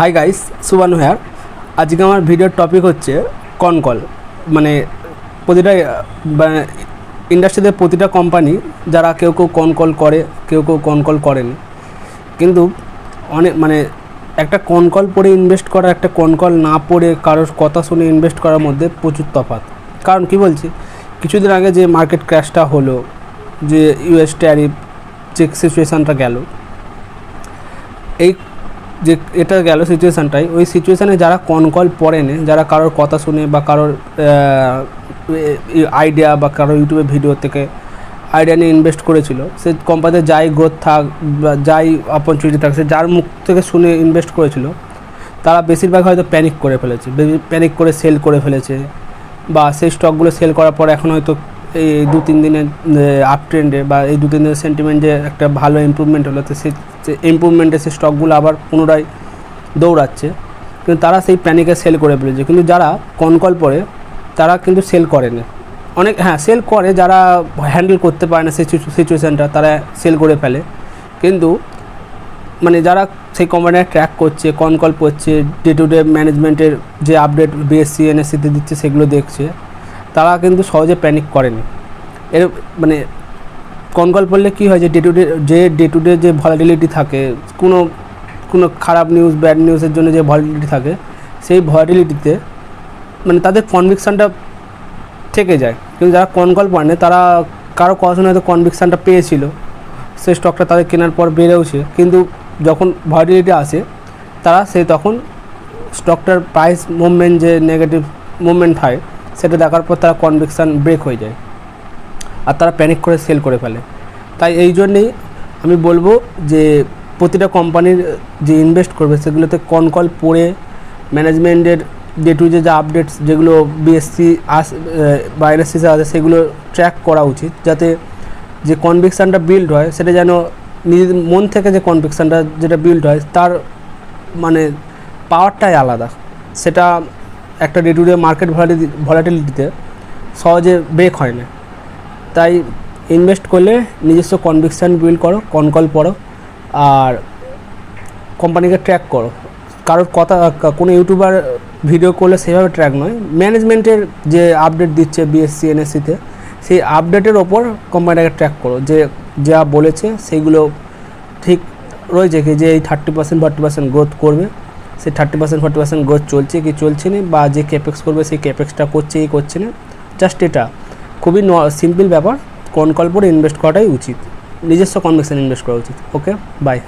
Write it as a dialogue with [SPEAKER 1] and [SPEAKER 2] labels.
[SPEAKER 1] Hi guys, সুবানু hair. আজকে আমার ভিডিওর টপিক হচ্ছে কনকল। মানে প্রতিটা ইন্ডাস্ট্রিতে প্রতিটা কোম্পানি যারা কেউ কনকল করে, কেউ কনকল করেনি, কিন্তু অনেক একটা কনকল পড়ে ইনভেস্ট করা, একটা কনকল না পড়ে কারোর কথা শুনে ইনভেস্ট করার মধ্যে প্রচুর তফাৎ। কারণ কি বলছি, কিছুদিন আগে যে মার্কেট ক্র্যাশটা হলো, যে ইউএস ট্যারিফ যে সিচুয়েশানটা গেল, এই যে এটা গেল সিচুয়েশানটাই, ওই সিচুয়েশানে যারা কনকল পড়েনি, যারা কারোর কথা শুনে বা কারোর আইডিয়া বা কারোর ইউটিউবে ভিডিও থেকে আইডিয়া নিয়ে ইনভেস্ট করেছিল, সে কোম্পানিতে যাই গ্রোথ থাক বা যাই অপরচুনিটি থাক, সে যার মুখ থেকে শুনে ইনভেস্ট করেছিল, তারা বেশিরভাগ হয়তো প্যানিক করে ফেলেছে, প্যানিক করে সেল করে ফেলেছে, বা সেই স্টকগুলো সেল করার পর এখন হয়তো এই 2-3 দিনের আপ ট্রেন্ডে বা এই 2-3 দিনের সেন্টিমেন্টে একটা ভালো ইম্প্রুভমেন্ট হলো, তো সেই ইম্প্রুভমেন্টে সেই স্টকগুলো আবার পুনরায় দৌড়াচ্ছে, কিন্তু তারা সেই প্যানিকে সেল করে ফেলেছে। কিন্তু যারা কনকল পড়ে তারা কিন্তু সেল করেনি। অনেক সেল করে, যারা হ্যান্ডেল করতে পারে না সিচুয়েশানটা, তারা সেল করে ফেলে। কিন্তু যারা সেই কোম্পানিটা ট্র্যাক করছে, কনকল পড়ছে, ডে টু ডে ম্যানেজমেন্টের যে আপডেট বিএসসি এনএসসিতে দিচ্ছে সেগুলো দেখছে, তারা কিন্তু সহজে প্যানিক করেনি। এর কনকল পড়লে কী হয়, যে ডে টু ডে যে ভলাটিলিটি থাকে, কোনো খারাপ নিউজ, ব্যাড নিউজের জন্য যে ভলাটিলিটি থাকে, সেই ভলাটিলিটিতে তাদের কনভিকশানটা থেকে যায়। কিন্তু যারা কনকল পড়ে না, তারা কারো কথা শুনে হয়তো কনভিকশানটা পেয়েছিল, সেই স্টকটা তাদের কেনার পর বেড়েওছে, কিন্তু যখন ভলাটিলিটি আসে, তারা তখন স্টকটার প্রাইস মুভমেন্ট, যে নেগেটিভ মুভমেন্ট হয়, সেটা দেখার পর তারা কনভিকশান ব্রেক হয়ে যায় আর তারা প্যানিক করে সেল করে ফেলে। তাই এই জন্যেই আমি বলবো যে প্রতিটা কোম্পানির যে ইনভেস্ট করবে সেগুলোতে কনকল পড়ে ম্যানেজমেন্টের ডে টু ডে যে আপডেটস, যেগুলো বিএসসি বা এনএসসিতে আছে, সেগুলো ট্র্যাক করা উচিত, যাতে যে কনভিকশানটা বিল্ড হয় সেটা যেন নিজেদের মন থেকে, যে কনভিকশানটা যেটা বিল্ড হয় তার পাওয়ারটাই আলাদা। সেটা একটা ডে টু ডে মার্কেট ভলাটিলিটিতে সহজে ব্রেক হয় না। তাই ইনভেস্ট করলে নিজস্ব কনভিকশান বিল্ড করো, কনকল পড়ো, আর কোম্পানিকে ট্র্যাক করো। কারোর কথা, কোনো ইউটিউবার ভিডিও করলে সেভাবে ট্র্যাক নয়, ম্যানেজমেন্টের যে আপডেট দিচ্ছে বিএসসি এনএসসিতে, সেই আপডেটের ওপর কোম্পানিটাকে ট্র্যাক করো, যে যা বলেছে সেইগুলো ঠিক রয়েছে কি, যে এই 30%-40% গ্রোথ করবে, সেই 30%-40% গ্রোথ চলছে কি চলছে না, বা যে ক্যাপেক্স করবে সেই ক্যাপেক্সটা করছে কি করছে না। জাস্ট এটা খুবই সিম্পল ব্যাপার। কনকল পড়ে ইনভেস্ট করাটাই উচিত, নিজস্ব কনভিকশন ইনভেস্ট করা উচিত। ওকে, বাই।